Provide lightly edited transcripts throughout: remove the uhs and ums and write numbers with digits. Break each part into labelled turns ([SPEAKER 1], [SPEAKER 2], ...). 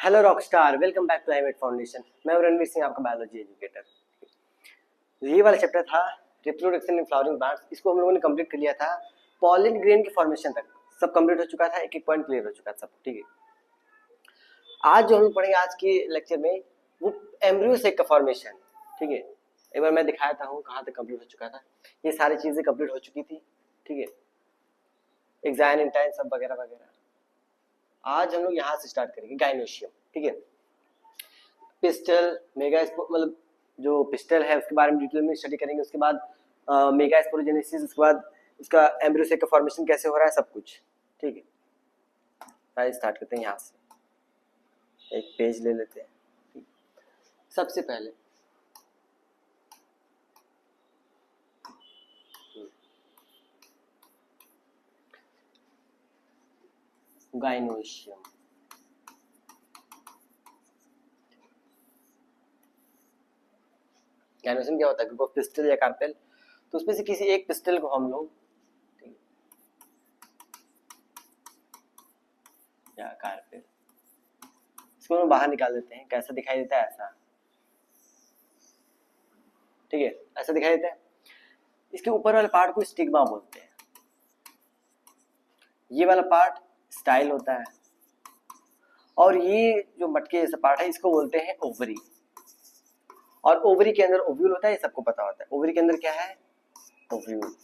[SPEAKER 1] Hello rockstar, welcome back to आईवेट foundation. मैं रणवीर सिंह, आपका बायोलॉजी एजुकेटर। ये वाला चैप्टर था रिप्रोडक्शन इन फ्लावरिंग प्लांट्स। इसको हम लोगों ने कंप्लीट कर लिया था। पॉलिन ग्रेन के फॉर्मेशन तक सब कंप्लीट हो चुका था, एक एक पॉइंट क्लियर हो चुका था सब, ठीक है। आज जो हम लोग पढ़ेंगे आज के लेक्चर में वो एम्ब्रियो सेक का फॉर्मेशन, ठीक है। एक बार मैं दिखाया था हूँ कहाँ तक कंप्लीट हो चुका था। ये सारी चीजें कंप्लीट हो चुकी थी, ठीक है। एक्साइन इंटाइन सब वगैरह वगैरह। आज हम लोग यहाँ से स्टार्ट करेंगे गाइनोशियम, ठीक है। पिस्टल मेगा मतलब जो पिस्टल है उसके बारे में डिटेल में स्टडी करेंगे। उसके बाद मेगा स्पोरोजेनेसिस, उसके बाद उसका एम्ब्रियो सेक का फॉर्मेशन कैसे हो रहा है, सब कुछ, ठीक है। स्टार्ट करते हैं यहाँ से। एक पेज ले लेते हैं। सबसे पहले गाइनोशियम। गाइनोशियम क्या होता है? ग्रुप ऑफ पिस्टल या कार्पेल। तो उसमें से किसी एक पिस्टल को हम लोग या कार्पेल इसको हम बाहर निकाल देते हैं। कैसा दिखाई देता है? ऐसा, ठीक है, ऐसा दिखाई देता है। इसके ऊपर वाले पार्ट को स्टिग्मा बोलते हैं। ये वाला पार्ट स्टाइल होता है और ये जो मटके जैसा पार्ट है इसको बोलते हैं ओवरी। और ओवरी के अंदर ओव्यूल होता है, ये सबको पता होता है। ओवरी के अंदर क्या है? ओव्यूल,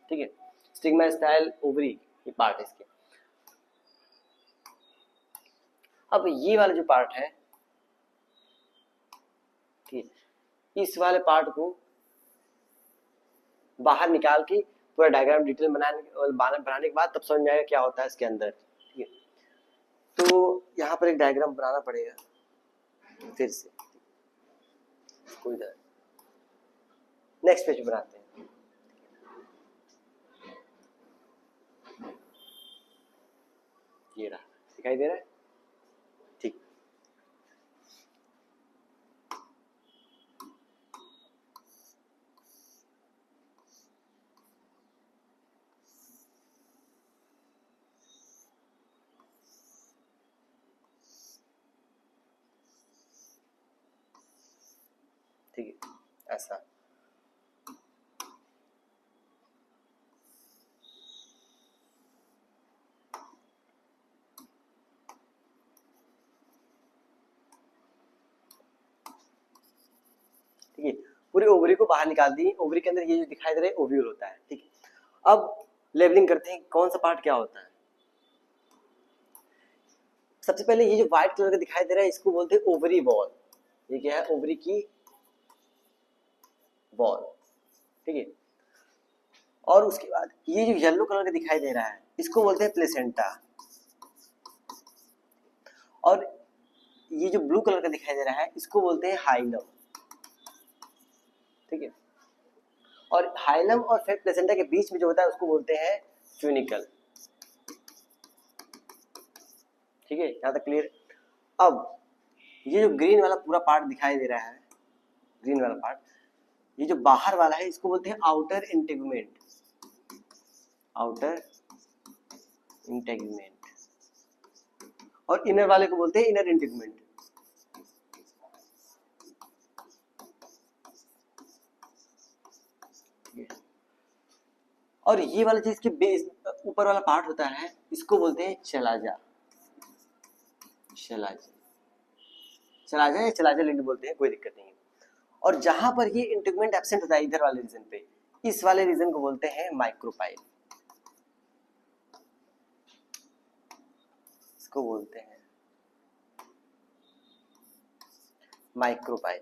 [SPEAKER 1] ठीक है। स्टिग्मा, स्टाइल, ओवरी, ये पार्ट है इसके। अब ये वाला जो पार्ट है, ठीक है, इस वाले पार्ट को बाहर निकाल के पूरा डायग्राम डिटेल बनाने के बाद तब समझ में आएगा क्या होता है इसके अंदर, ठीक है। तो यहाँ पर एक डायग्राम बनाना पड़ेगा फिर से। कोई नेक्स्ट पेज बनाते हैं। ये रहा, दिखाई दे रहा है? ठीक। ठीक है, ऐसा। ठीक है, पूरी ओवरी को बाहर निकाल दी। ओवरी के अंदर ये जो दिखाई दे रहा है ओव्यूल होता है, ठीक है। अब लेबलिंग करते हैं कौन सा पार्ट क्या होता है। सबसे पहले ये जो व्हाइट कलर का दिखाई दे रहा है इसको बोलते हैं ओवरी वॉल। ये क्या है? ओवरी की वॉल, ठीक है। और उसके बाद ये जो येलो कलर का दिखाई दे रहा है इसको बोलते हैं प्लेसेंटा। और ये जो ब्लू कलर का दिखाई दे रहा है इसको बोलते हैं हाइलम, ठीक है। और हाइलम और फिर प्लेसेंटा के बीच में जो होता है उसको बोलते हैं ट्यूनिकल, ठीक है। यहाँ तक क्लियर? अब ये जो ग्रीन वाला पूरा पार्ट दिखाई दे रहा है, ग्रीन वाला पार्ट, ये जो बाहर वाला है इसको बोलते हैं आउटर इंटेगुमेंट। Outer integument. और इनर वाले को बोलते हैं इनर इंटेगुमेंट। और ये वाला जो इसके बेस ऊपर वाला पार्ट होता है इसको बोलते हैं चलाजा। चलाजा, चलाजा या चलाजा लिंड बोलते हैं, कोई दिक्कत नहीं है। और जहां पर ये इंटेगुमेंट एब्सेंट होता है इधर वाले रीजन पे, इस वाले रीजन को बोलते हैं माइक्रोपाइल। इसको बोलते हैं माइक्रोपाइल,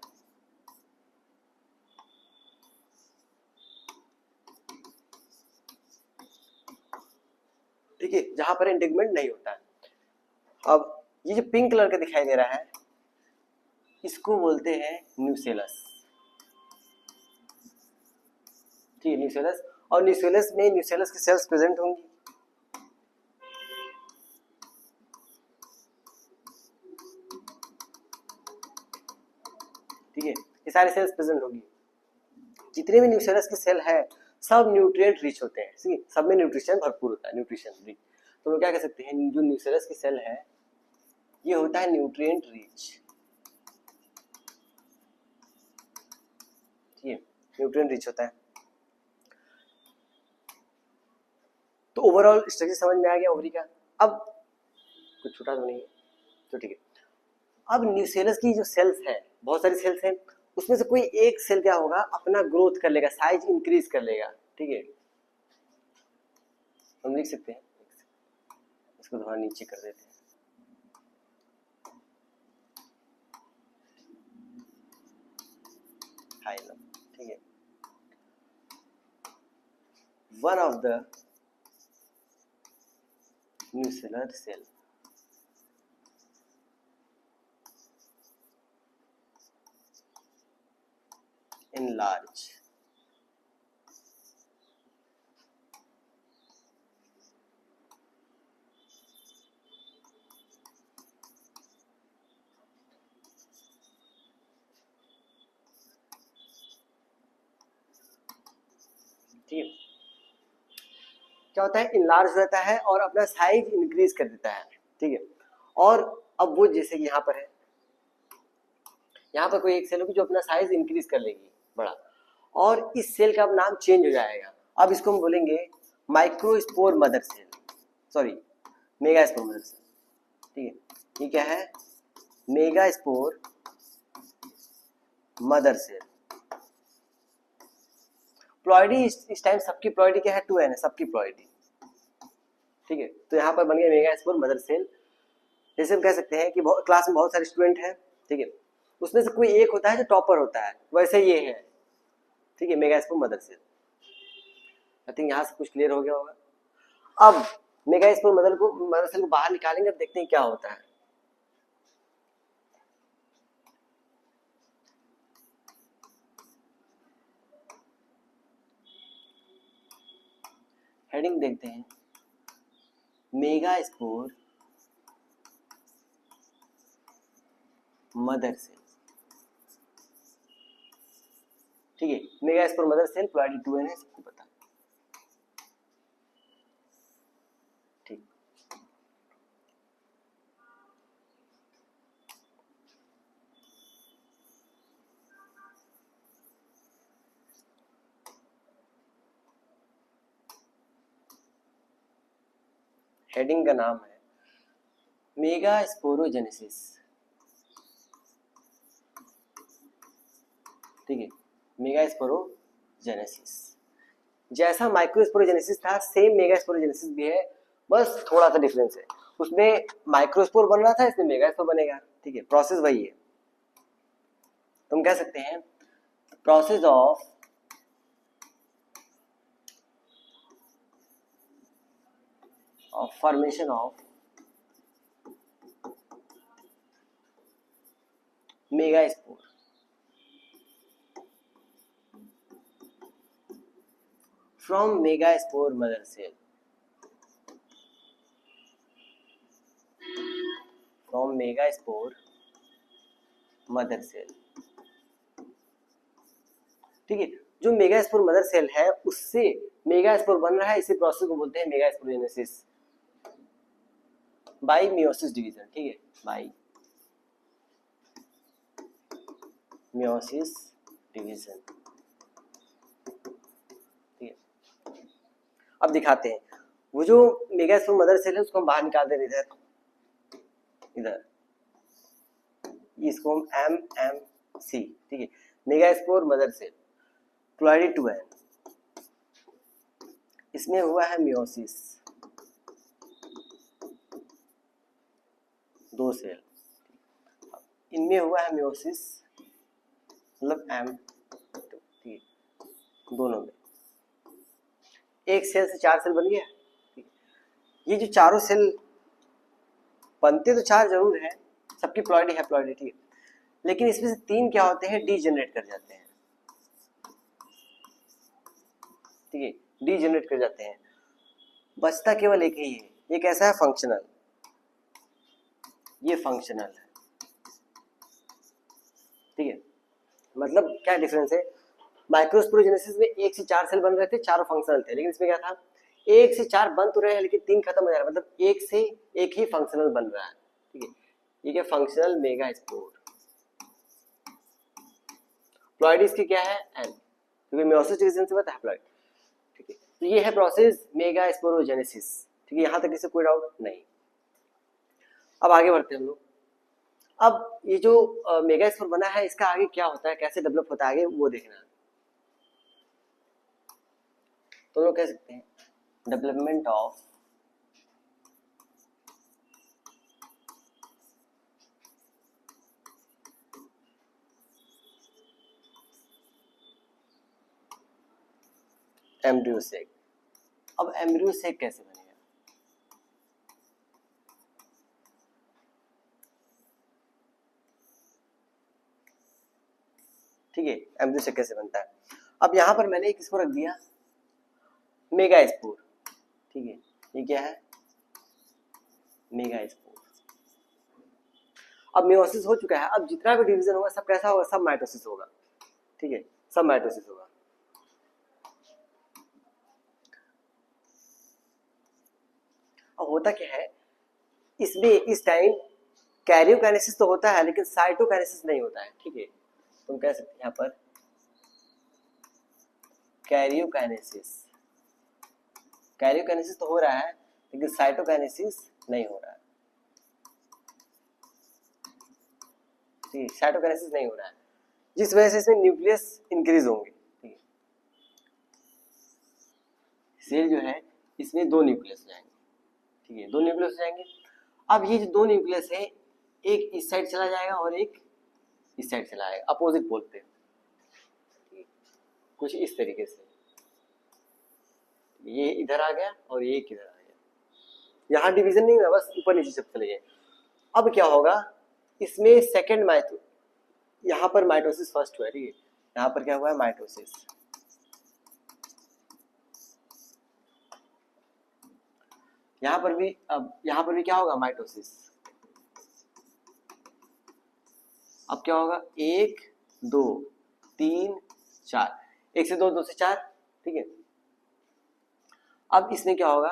[SPEAKER 1] ठीक है, जहां पर इंटेगुमेंट नहीं होता है। अब ये जो पिंक कलर का दिखाई दे रहा है इसको बोलते हैं न्यूसेलस, ठीक है, न्यूसेलस। और न्यूसेलस में न्यूसेलस की सेल्स प्रेजेंट होंगी, ठीक है, ये सारी सेल्स प्रेजेंट होगी। जितने भी न्यूसेलस की सेल है सब न्यूट्रिएंट रिच होते हैं, ठीक है, सब में न्यूट्रिशन भरपूर होता है, न्यूट्रिशन रिच। तो हम क्या कह सकते हैं, जो न्यूसेलस की सेल है ये होता है न्यूट्रिएंट रिच, ठीक है, न्यूट्रिएंट रिच होता है। तो ओवरऑल स्ट्रक्चर समझ में आ गया ओवरी का। अब कुछ छूटा तो नहीं है, तो ठीक है। अब न्यूसेलस की जो सेल्स है, बहुत सारी सेल्स हैं, उसमें से कोई एक सेल क्या होगा, अपना ग्रोथ कर लेगा, साइज इंक्रीज कर लेगा, ठीक है। हम लिख सकते हैं, इसको थोड़ा नीचे कर देते हैं। हाइलम, ठीक है। One of the nucellar cell enlarge ठीक है। क्या होता है, इनलार्ज हो जाता है और अपना साइज इंक्रीज कर देता है, ठीक है। और अब वो जैसे कि यहाँ पर है, यहाँ पर कोई एक सेल होगी जो अपना साइज इंक्रीज कर लेगी बड़ा, और इस सेल का अब नाम चेंज हो जाएगा। अब इसको हम बोलेंगे microspore mother cell, sorry megaspore mother cell, ठीक है। ये क्या है, मेगास्पोर मदर सेल। प्लॉइडी इस टाइम सबकी प्लॉइडी क्या है, 2n है सबकी प्लॉइडी, ठीक है। तो यहाँ पर बन गया मेगास्पोर मदर सेल। जैसे हम कह सकते हैं कि क्लास में बहुत सारे स्टूडेंट हैं, ठीक है, उसमें से कोई एक होता है जो टॉपर होता है, वैसे ये है, ठीक है, megaspore mother cell. I think यहाँ से कुछ क्लियर हो गया होगा। अब मेगास्पोर मदर सेल को बाहर निकालेंगे, अब देखते हैं क्या होता है। हेडिंग देखते हैं, मेगास्पोर मदर सेल, ठीक है। Megaspore mother cell ploidy 2n है, सबको पता, ठीक। हेडिंग का नाम है मेगास्पोरोजेनेसिस, ठीक है, मेगास्पोरोजेनेसिस। जैसा माइक्रोस्पोरोजेनेसिस था, सेम मेगास्पोरोजेनेसिस भी है, बस थोड़ा सा डिफरेंस है। उसमें माइक्रोस्पोर बन रहा था, इसमें मेगास्पोर बनेगा, ठीक है, प्रोसेस वही है। तुम कह सकते हैं process of formation of megaspore from megaspore mother cell, from megaspore mother cell, ठीक है। जो मेगास्पोर मदर सेल है उससे मेगास्पोर बन रहा है, इसी प्रोसेस को बोलते हैं मेगास्पोरोजेनेसिस बाय मियोसिस डिवीजन, ठीक है, बाय मियोसिस डिवीजन, ठीक है। अब दिखाते हैं, वो जो मेगास्पोर मदर सेल है उसको हम बाहर निकाल दे रहे थे, इधर इसको हम MMC, ठीक है, megaspore mother cell ploidy 2n, इसमें हुआ है मियोसिस, 2 सेल, इनमें हुआ है मियोसिस, मतलब M, ठीक, दोनों में एक सेल से 4 सेल बन गया, ठीक। ये जो चारों सेल बनते तो 4 जरूर है, सबकी प्लॉइडी है प्लॉइडी, ठीक है, लेकिन इसमें से 3 क्या होते हैं, डीजेनरेट कर जाते हैं, ठीक है, डीजेनरेट कर जाते हैं, बचता केवल एक ही है। ये कैसा है, फंक्शनल, ये फंक्शनल है, ठीक है। मतलब क्या डिफरेंस है, माइक्रोस्पोरोजेनेसिस में 1 से 4 सेल बन रहे थे, चारों फंक्शनल थे, लेकिन इसमें क्या था, 1 से 4 बन तो रहे हैं लेकिन 3 खत्म हो जा रहा है, मतलब 1 से 1 ही फंक्शनल बन रहा है, ठीक है। ठीक है, फंक्शनल मेगा स्पोर। प्लॉइड इसकी क्या है, एन, क्योंकि मेयोसिस डिवीजन से बता हैप्लॉइड। ठीक है, तो ये है प्रोसेस मेगा स्पोरोजेनेसिस। ठीक है, यहां तक इसे कोई डाउट नहीं। अब आगे बढ़ते हैं हम लोग। अब ये जो मेगा स्पोर बना है, इसका आगे क्या होता है, कैसे डेवलप होता है आगे, वो देखना। तो लोग कह सकते हैं डेवलपमेंट ऑफ एम्ब्रियो सेक। अब एम्ब्रियो सेक कैसे बनेगा, ठीक है, एम्ब्रियो सेक कैसे बनता है। अब यहां पर मैंने किसको रख दिया, मेगा स्पोर। ठीक है, ये क्या है, मेगा स्पोर। अब मेयोसिस हो चुका है, अब जितना भी डिवीजन होगा सब कैसा होगा, सब माइटोसिस होगा। ठीक है, सब माइटोसिस होगा। अब होता क्या है, इसमें इस टाइम कैरियोकाइनेसिस तो होता है लेकिन साइटोकाइनेसिस नहीं होता है। ठीक है, तुम कह सकते हैं यहाँ पर कैरियोकाइनेसिस, कैरियोकाइनेसिस तो हो रहा है लेकिन साइटोकाइनेसिस नहीं हो रहा है। ठीक, साइटोकाइनेसिस नहीं हो रहा है, जिस वजह से इसमें न्यूक्लियस इंक्रीज होंगे। ठीक है, सेल जो है इसमें दो न्यूक्लियस हो जाएंगे। ठीक है, दो न्यूक्लियस हो जाएंगे। अब ये जो दो न्यूक्लियस है, एक इस साइड चला जाएगा और एक इस साइड चला जाएगा, अपोजिट बोलते हैं। कुछ इस तरीके से, ये इधर आ गया और ये किधर आ गया, यहाँ डिवीजन नहीं हुआ, बस ऊपर नीचे सब चले गए। अब क्या होगा, इसमें सेकंड माइटो, यहाँ पर माइटोसिस फर्स्ट हुआ है। ठीक है, यहाँ पर क्या हुआ है, माइटोसिस। यहाँ पर भी, अब यहाँ पर भी क्या होगा, माइटोसिस। अब क्या होगा, एक दो तीन चार, एक से दो, दो से चार। ठीक है, अब इसमें क्या होगा,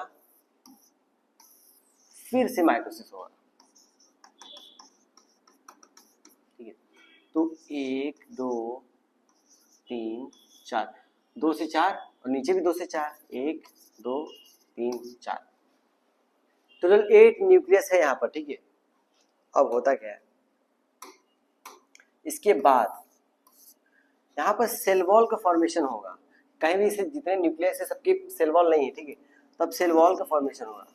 [SPEAKER 1] फिर से माइटोसिस होगा। ठीक है, तो एक दो तीन चार, दो से चार और नीचे भी दो से चार, एक दो तीन चार, टोटल 8 न्यूक्लियस है यहाँ पर। ठीक है, अब होता क्या है, इसके बाद यहाँ पर सेल वॉल का फॉर्मेशन होगा। कहीं भी इसे जितने न्यूक्लियस है सबके सेल वॉल नहीं है। ठीक है, तब सेल वॉल का फॉर्मेशन होगा,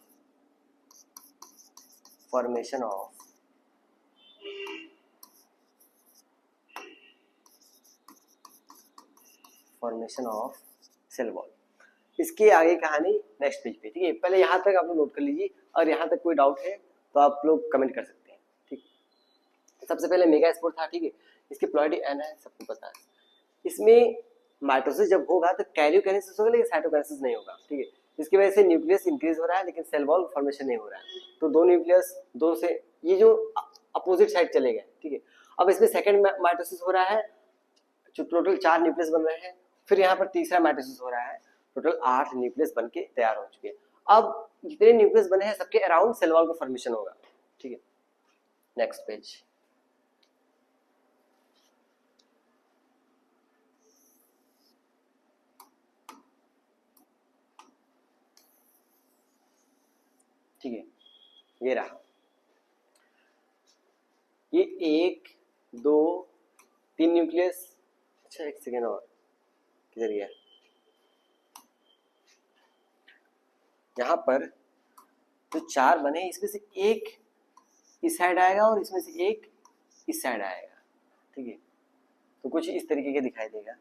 [SPEAKER 1] फॉर्मेशन ऑफ सेल वॉल। इसकी आगे कहानी नेक्स्ट पेज पे। ठीक है, पहले यहाँ तक आप लोग नोट कर लीजिए, और यहाँ तक कोई डाउट है तो आप लोग कमेंट कर सकते हैं। ठीक, सबसे पहले मेगा स्पोर था। ठीक है, इसकी प्लॉइडी एन है, सबको पता है। इसमें माइटोसिस जब होगा तो कैरियोकाइनेसिस होगा लेकिन साइटोकाइनेसिस नहीं होगा। ठीक है, इसकी वजह से न्यूक्लियस इंक्रीज हो रहा है लेकिन सेल वॉल फॉर्मेशन नहीं हो रहा है। तो दो न्यूक्लियस, दो से ये जो अपोजिट साइड चले गए। ठीक है, अब इसमें सेकंड माइटोसिस हो रहा है, जो टोटल 4 न्यूक्लियस बन रहे हैं। फिर यहाँ पर तीसरा माइटोसिस हो रहा है, टोटल 8 न्यूक्लियस बन के तैयार हो चुके हैं। अब जितने न्यूक्लियस बने हैं सबके अराउंड सेल वॉल का फॉर्मेशन होगा। ठीक है, नेक्स्ट पेज। ठीक है, ये रहा, ये एक दो तीन न्यूक्लियस। अच्छा एक सेकेंड और, किधर गया, यहाँ पर जो 4 बने इसमें से एक इस साइड आएगा और इसमें से एक इस साइड आएगा। ठीक है, तो कुछ इस तरीके के दिखाई देगा,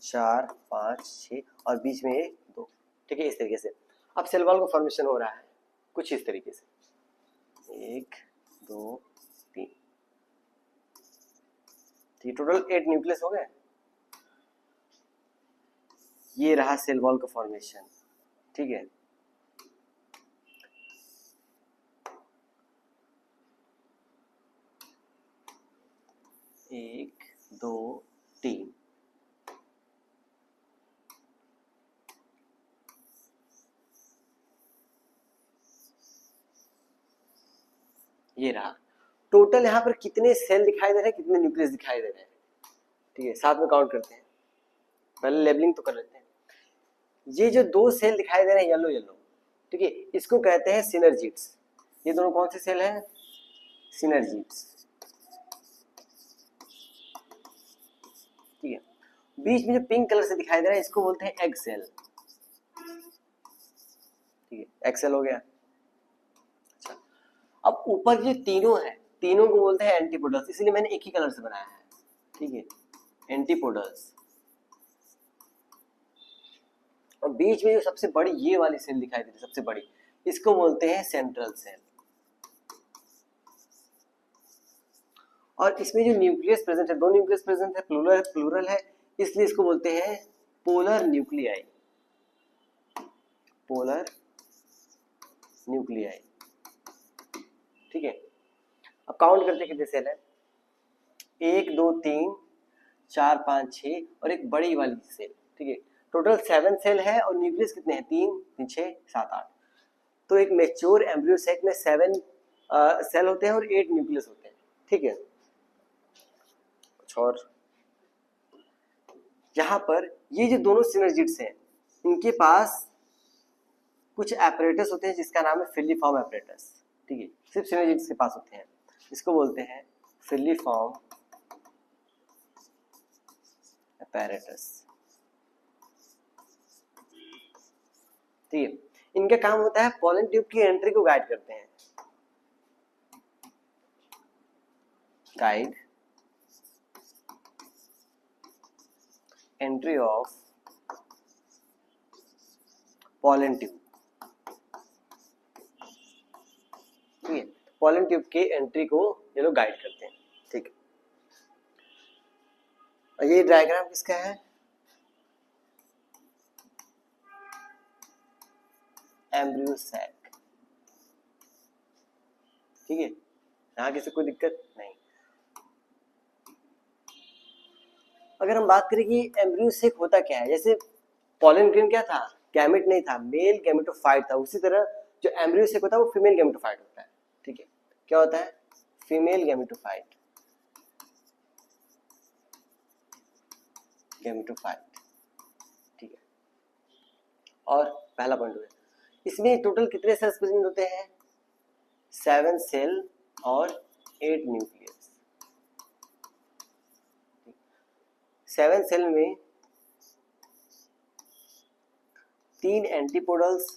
[SPEAKER 1] 4 5 6 और बीच में 1 2। ठीक है, इस तरीके से अब सेल वॉल का फॉर्मेशन हो रहा है कुछ इस तरीके से, 1 2 3। ठीक, टोटल 8 न्यूक्लियस हो गए। ये रहा सेल वॉल का फॉर्मेशन। ठीक है, एक दो तीन, ये रहा टोटल। यहाँ पर कितने सेल दिखाई दे रहे हैं, कितने न्यूक्लियस दिखाई दे रहे हैं, ठीक है, साथ में काउंट करते हैं। पहले लेबलिंग तो कर लेते हैं। ये जो 2 सेल दिखाई दे रहे हैं येलो येलो, ठीक है, इसको कहते हैं सिनर्जिड्स। ये दोनों कौन से सेल हैं, सिनर्जिड्स, ठीक है। बीच में जो पिंक कलर से दिखाई दे रहा है इसको बोलते हैं एग सेल, ठीक है, एग सेल हो गया। अच्छा, अब ऊपर जो तीनों है, तीनों को बोलते हैं एंटीपोडल्स, इसलिए मैंने एक ही कलर से बनाया है, ठीक है, एंटीपोडल्स। और बीच में जो सबसे बड़ी ये वाली सेल दिखाई दे रही है, सबसे बड़ी, इसको बोलते हैं सेंट्रल सेल। और इसमें जो न्यूक्लियस प्रेजेंट है, 2 न्यूक्लियस प्रेजेंट है, प्लूरल है, इसलिए इसको बोलते हैं पोलर न्यूक्लियाई, पोलर न्यूक्लियाई, ठीक है। अब काउंट करते कितने सेल है, 1 2 3 4 5 6 और एक बड़ी वाली सेल, ठीक है। टोटल 7 सेल है और न्यूक्लियस कितने हैं, 3 3 6 7 8। तो एक मैच्योर एम्ब्रियो सेक में 7 सेल होते हैं और 8 न्यूक्लियस होते हैं, ठीक है। और यहाँ पर ये जो दोनों सिनर्जिड्स हैं, इनके पास कुछ एपरेटस होते हैं जिसका नाम है फिलिफॉर्म एपरेटस, ठीक है, सिर्फ सिनर्जिड्स के पास होते हैं। इसको बोलते हैं फिलिफॉर्म एपरेटस, ठीक है। इनका काम होता है पॉलन ट्यूब की एंट्री को गाइड करते हैं, guide entry of pollen tube, ठीक है, पॉलन ट्यूब के एंट्री को ये लोग गाइड करते हैं, ठीक है। और ये डायग्राम किसका है, एम्ब्रियो सैक, ठीक है, यहाँ किसी कोई दिक्कत नहीं। अगर हम बात करें कि एम्ब्रियो सैक होता क्या है, जैसे पॉलन ग्रेन क्या था, गैमेट नहीं था, मेल गैमेटोफाइट था, उसी तरह जो एम्ब्रियो सैक होता है वो फीमेल गैमेटोफाइट होता है, ठीक है। क्या होता है, फीमेल गैमेटोफाइट, गैमेटोफाइट, ठीक है। और पहला पॉइंट हो गया, इसमें टोटल कितने सेल्स प्रेजेंट होते हैं, 7 सेल और 8 न्यूक्लियस। 7 सेल में 3 एंटीपोडल्स,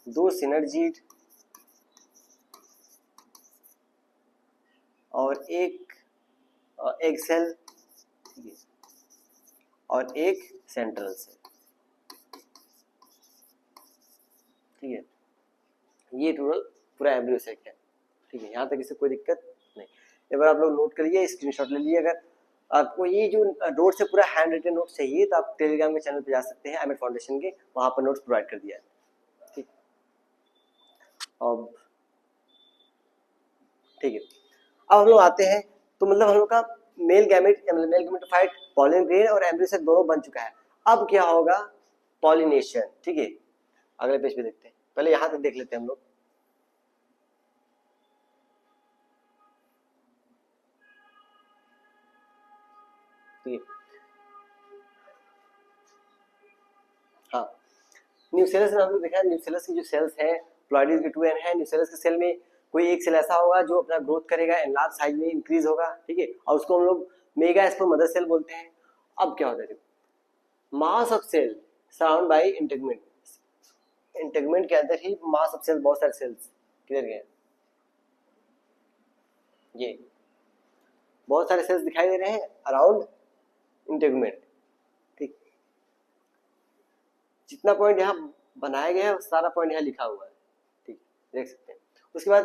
[SPEAKER 1] 2 सिनर्जिड और एक एग सेल, और एक सेंट्रल सेल, ठीक है। ये टोटल पूरा एम्ब्रियो सेक है, ठीक है, यहाँ तक इससे कोई दिक्कत नहीं। एक बार आप लोग नोट कर लीजिए, स्क्रीनशॉट ले लीजिए। अगर आपको ये जो नोट से पूरा हैंड रिटन नोट चाहिए तो आप टेलीग्राम के चैनल पे जा सकते हैं, एमएट फाउंडेशन के, वहाँ पर नोट्स प्रोवाइड कर दिया है, ठीक। अब ठीक है, अब हम लोग आते हैं, तो मतलब हम लोग का मेल गैमेटोफाइट, पॉलन ग्रेन और एम्ब्रियो सेक दोनों बन चुका है। अब क्या होगा, पॉलिनेशन, ठीक है। अगले पेज पे देखते हैं, पहले यहाँ तक देख लेते हैं हम लोग। हाँ, न्यूसेलस में हम लोग देखा है, न्यूसेलस की जो सेल्स है प्लॉइडीज के 2n है। न्यूसेलस के सेल में कोई एक सेल ऐसा होगा जो अपना ग्रोथ करेगा, एनलार्ज साइज में इंक्रीज होगा, ठीक है, और उसको हम लोग मेगास्पोर मदर सेल बोलते हैं। अब क्या होता है, mass of cell surround by integument, integument के अंदर ही मास ऑफ सेल, बहुत सारे सेल्स, क्लियर गया, ये बहुत सारे सेल्स दिखाई दे रहे हैं अराउंड इंटेगमेंट, ठीक। जितना पॉइंट यहाँ बनाया गया है सारा पॉइंट यहाँ लिखा हुआ है, ठीक, देख सकते हैं। उसके बाद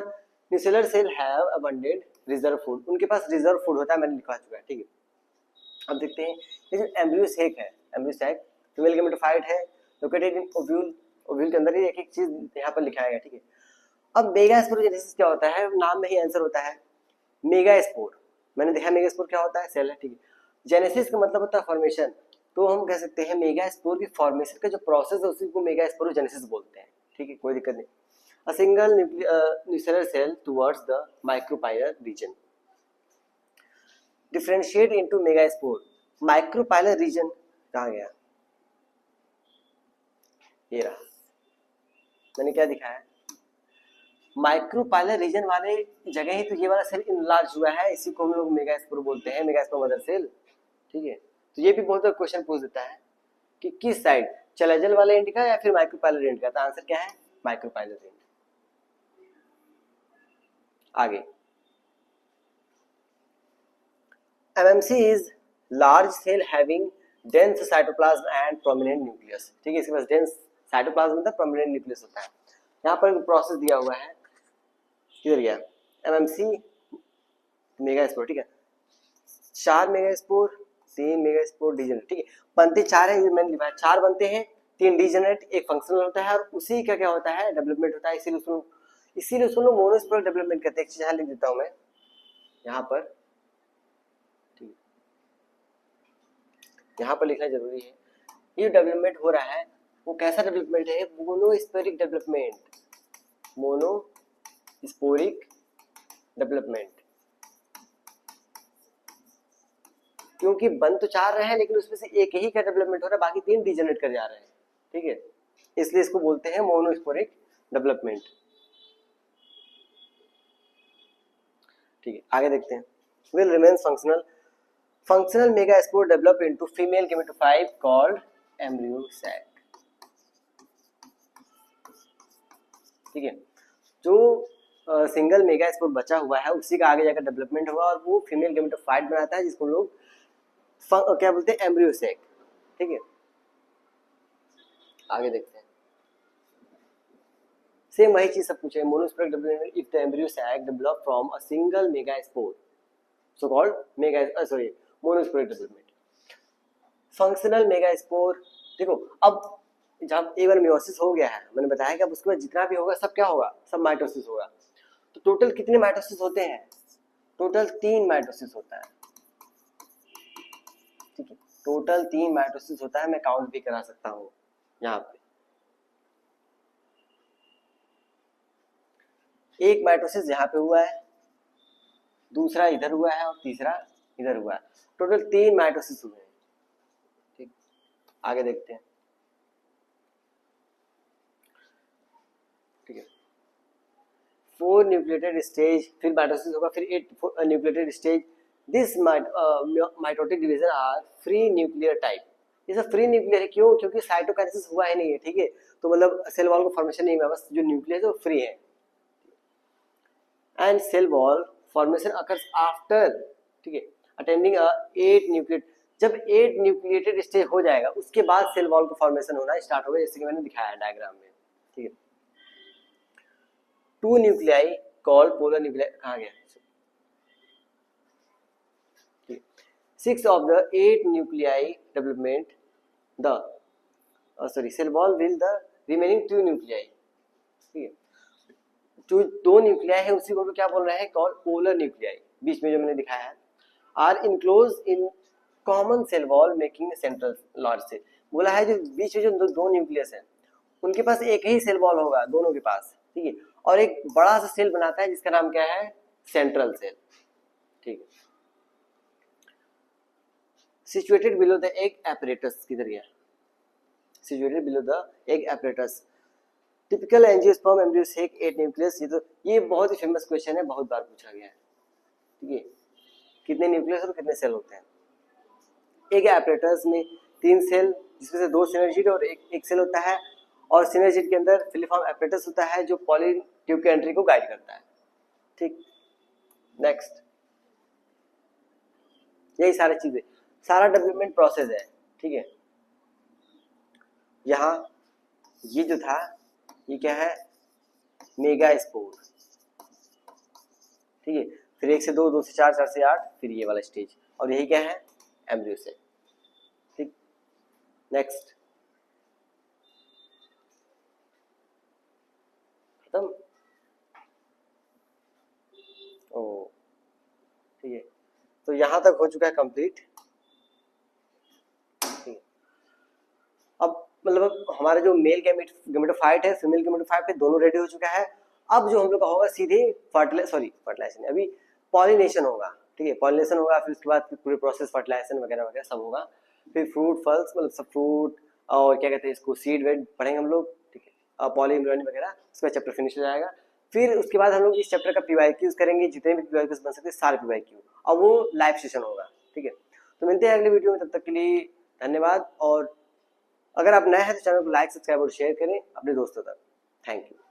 [SPEAKER 1] nucellar cell have abundant reserve food, उनके पास रिजर्व फूड होता है, मैंने लिखवा चुका है, ठीक है। अब देखते हैं ये जो एम्ब्रियो सेक है, एम्ब्रियो सेक फीमेल गैमेटोफाइट है, लोकेटेड इन ओव्यूल, ओव्यूल के अंदर ही एक एक चीज यहाँ पर लिखाया गया, ठीक है। अब मेगास्पोरोजेनेसिस क्या होता है, नाम में ही आंसर होता है मेगास्पोर, मैंने देखा मेगास्पोर क्या होता है, सेल है, ठीक है। जेनेसिस का मतलब होता है फॉर्मेशन, तो हम कह सकते हैं मेगास्पोर की फॉर्मेशन का जो प्रोसेस है उसी को मेगास्पोरोजेनेसिस बोलते हैं, ठीक है, कोई दिक्कत नहीं। a single nuclear cell towards the micropylar region. Differentiate into megaspore. Micropylar region कहाँ गया? ये रहा, मैंने क्या दिखाया? माइक्रोपाइलर रीजन वाले जगह ही तो ये वाला सेल इनलार्ज हुआ है, इसी को हम लोग मेगास्पोर बोलते हैं, मेगास्पोर मदर सेल। ठीक है, तो ये भी बहुत बार क्वेश्चन पूछ देता है कि किस साइड, चलाजल वाले एंड का या फिर माइक्रोपाइलर एंड का, तो आंसर क्या है? Micropylar end. आगे, MMC is large cell having dense cytoplasm and prominent nucleus. ठीक है, इसके पास डेंस साइटोप्लाज्म होता है, प्रोमिनेंट न्यूक्लियस होता है। यहाँ पर प्रोसेस दिया हुआ है, किधर गया? MMC megaspore. ठीक है, 4 मेगास्पोर, 3 मेगास्पोर डीजेनरेट। ठीक है, बनते 4 है, मैंने लिखा है 4 बनते हैं, 3 डीजेनरेट, एक फंक्शनल होता है, और उसी का क्या होता है? डेवलपमेंट होता है। इसीलिए उसको लोग मोनोस्पोर डेवलपमेंट करते हैं। एक चीज यहाँ लिख देता हूँ मैं यहाँ पर, ठीक है, यहाँ पर लिखना जरूरी है। ये डेवलपमेंट हो रहा है वो कैसा डेवलपमेंट है? Monosporic development, monosporic development. क्योंकि बन तो 4 रहे हैं लेकिन उसमें से एक ही का डेवलपमेंट हो रहा है, बाकी 3 डिजेनरेट कर जा रहे हैं। ठीक है, इसलिए इसको बोलते हैं मोनोस्पोरिक डेवलपमेंट। ठीक है, आगे देखते हैं। Will remains functional. Functional megaspore develop into female gametophyte called embryo sac. ठीक है, जो सिंगल मेगास्पोर बचा हुआ है उसी का आगे जाकर डेवलपमेंट होगा और वो फीमेल गेमेटोफाइट बनाता है, जिसको लोग क्या बोलते हैं? Embryo sac. ठीक है, आगे देखते हैं। सेम वही चीज सब पूछे। Monosporic development if the embryo sac develop from a single megaspore, so called monosporic development. Functional megaspore, देखो अब जब एक बार मियोसिस हो गया है, मैंने बताया कि अब उसके बाद जितना भी होगा सब क्या होगा? सब माइटोसिस होगा। तो टोटल कितने माइटोसिस होते हैं? टोटल 3 माइटोसिस होता है। ठीक है, टोटल 3 माइटोसिस होता है, मैं काउंट भी करा सकता हूँ यहाँ पे। एक माइटोसिस यहाँ पे हुआ है, दूसरा इधर हुआ है और तीसरा इधर हुआ है। टोटल 3 माइटोसिस हुए हैं। ठीक, आगे देखते हैं। ठीक है, 4 न्यूक्लियोटाइड स्टेज, फिर माइटोसिस होगा, फिर 8 nucleotide stage. This mitotic division are free nuclear type. ये सब फ्री न्यूक्लियर है, क्यों? क्योंकि साइटोकाइनेसिस हुआ ही नहीं है। ठीक है, तो मतलब सेल वॉल का फॉर्मेशन नहीं हुआ, बस जो न्यूक्लियस है वो फ्री है। And cell wall formation occurs after, ठीक है, अटेंडिंग 8 न्यूक्लिएट। जब 8 न्यूक्लिएटेड स्टेज हो जाएगा उसके बाद सेल वॉल का फॉर्मेशन होना स्टार्ट होगा, जैसे कि मैंने दिखाया है डायग्राम में। ठीक है, 2 न्यूक्लियाई कॉल्ड पोलर न्यूक्लियाई, कहाँ गया? 6 of the 8 nuclei development the cell wall will the remaining 2 nuclei। ठीक है, जो 2 न्यूक्लियाई है उसी को क्या बोल रहे हैं? Called polar nuclei. बीच में जो मैंने दिखाया है, are enclose in common cell wall making central large cell. बोला है जो बीच में जो 2 न्यूक्लियस है उनके पास एक ही सेल वॉल होगा दोनों के पास। ठीक है, और एक बड़ा सा सेल बनाता है जिसका नाम क्या है? Central cell. ठीक है, situated below the egg apparatus, किधर गया? Situated below the egg apparatus. Typical angiosperm embryo sac 8 nucleus. ये बहुत ही फेमस क्वेश्चन है, बहुत बार पूछा गया है। ठीक है, कितने न्यूक्लियस और कितने सेल होते हैं? एग एपरेटस में 3 सेल, जिसमें से 2 सिनर्जिड और एक सेल होता है, और सिनर्जिड के अंदर फिलिफॉर्म एपरेटस होता है जो पॉली ट्यूब के एंट्री को गाइड करता है। ठीक, नेक्स्ट, यही सारी चीजें, सारा डेवलपमेंट प्रोसेस है। ठीक है, यहाँ ये जो था ये क्या है? मेगास्पोर। ठीक है, फिर 1 से 2, 2 से 4, 4 से 8, फिर ये वाला स्टेज, और यही क्या है? Embryo cell. ठीक, नेक्स्ट, खत्म। ओ ठीक है, तो यहां तक हो चुका है कंप्लीट। अब मतलब हमारा जो मेल गेमेटोफाइट है, फीमेल गेमेटोफाइट है, दोनों रेडी हो चुका है। अब जो हम लोग का होगा सीधे फर्टिलाइजेशन, अभी पॉलिनेशन होगा, ठीक है, पॉलिनेशन होगा, फिर उसके बाद पूरे प्रोसेस फर्टिलाइजेशन वगैरह वगैरह सब होगा, फिर फ्रूट फल्स मतलब सब फ्रूट और क्या कहते हैं इसको सीड वेड पढ़ेंगे हम लोग, ठीक है, पॉलीम्ब्रियोनी वगैरह, उसका चैप्टर फिनिश हो जाएगा। फिर उसके बाद हम लोग इस चैप्टर का पीवाईक्यूज करेंगे, जितने भी पीवाईक्यूज बन सकते हैं सारे पीवाईक्यू, और वो लाइव सेशन होगा, ठीक है। तो मिलते हैं अगले वीडियो में, तब तक के लिए धन्यवाद। और अगर आप नए हैं तो चैनल को लाइक, सब्सक्राइब और शेयर करें अपने दोस्तों तक। Thank you.